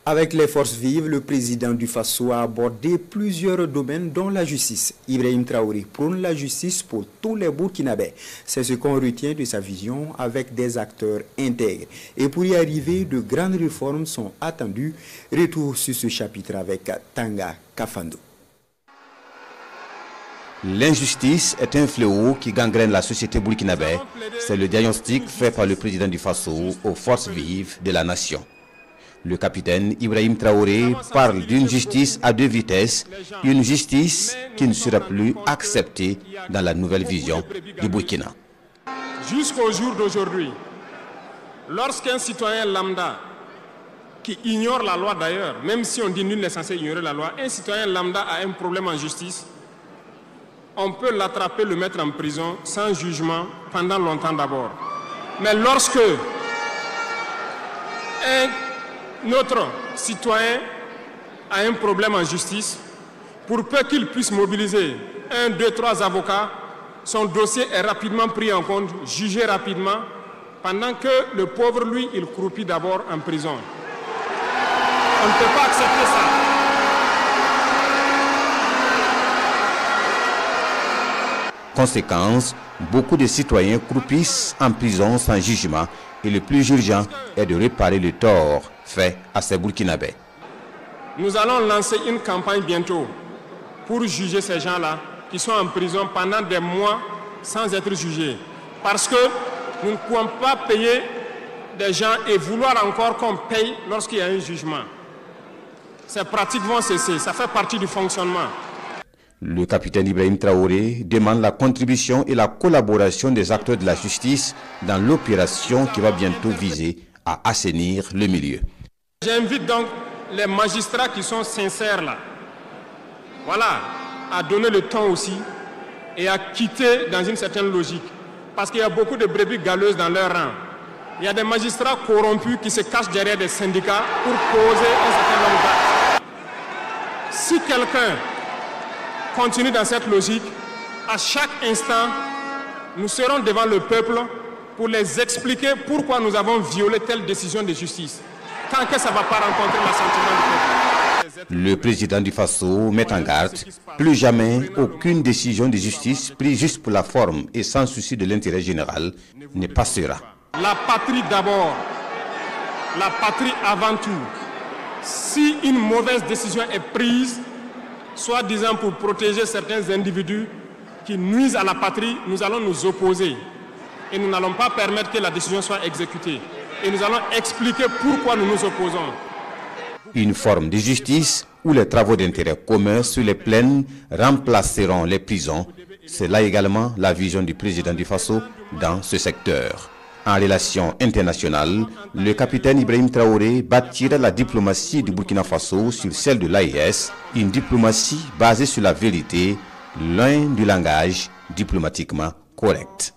Avec les forces vives, le président du Faso a abordé plusieurs domaines dont la justice. Ibrahim Traoré prône la justice pour tous les Burkinabés. C'est ce qu'on retient de sa vision avec des acteurs intègres. Et pour y arriver, de grandes réformes sont attendues. Retour sur ce chapitre avec Tanga Kafando. L'injustice est un fléau qui gangrène la société burkinabé. C'est le diagnostic fait par le président du Faso aux forces vives de la nation. Le capitaine Ibrahim Traoré parle d'une justice à deux vitesses, une justice qui ne sera plus acceptée dans la nouvelle vision du Burkina. Jusqu'au jour d'aujourd'hui, lorsqu'un citoyen lambda qui ignore la loi d'ailleurs, même si on dit nul n'est censé ignorer la loi, un citoyen lambda a un problème en justice, on peut l'attraper, le mettre en prison sans jugement pendant longtemps d'abord. Mais lorsque notre citoyen a un problème en justice, pour peu qu'il puisse mobiliser 1, 2, 3 avocats, son dossier est rapidement pris en compte, jugé rapidement, pendant que le pauvre, lui, il croupit d'abord en prison. On ne peut pas accepter ça. Conséquence, beaucoup de citoyens croupissent en prison sans jugement et le plus urgent est de réparer le tort fait à ces Burkinabés. Nous allons lancer une campagne bientôt pour juger ces gens-là qui sont en prison pendant des mois sans être jugés. Parce que nous ne pouvons pas payer des gens et vouloir encore qu'on paye lorsqu'il y a un jugement. Ces pratiques vont cesser, ça fait partie du fonctionnement. Le capitaine Ibrahim Traoré demande la contribution et la collaboration des acteurs de la justice dans l'opération qui va bientôt viser à assainir le milieu. J'invite donc les magistrats qui sont sincères là, voilà, à donner le temps aussi et à quitter dans une certaine logique. Parce qu'il y a beaucoup de brebis galeuses dans leur rang. Il y a des magistrats corrompus qui se cachent derrière des syndicats pour poser un certain nombre d'actes. Si quelqu'un continue dans cette logique, à chaque instant, nous serons devant le peuple pour les expliquer pourquoi nous avons violé telle décision de justice. Tant que ça ne va pas rencontrer l'assentiment du peuple. Le président du Faso met en garde, plus jamais aucune décision de justice prise juste pour la forme et sans souci de l'intérêt général ne passera. La patrie d'abord, la patrie avant tout. Si une mauvaise décision est prise, soi-disant pour protéger certains individus qui nuisent à la patrie, nous allons nous opposer. Et nous n'allons pas permettre que la décision soit exécutée. Et nous allons expliquer pourquoi nous nous opposons. Une forme de justice où les travaux d'intérêt commun sur les plaines remplaceront les prisons. C'est là également la vision du président du Faso dans ce secteur. En relations internationales, le capitaine Ibrahim Traoré bâtira la diplomatie du Burkina Faso sur celle de l'AES, une diplomatie basée sur la vérité, loin du langage diplomatiquement correct.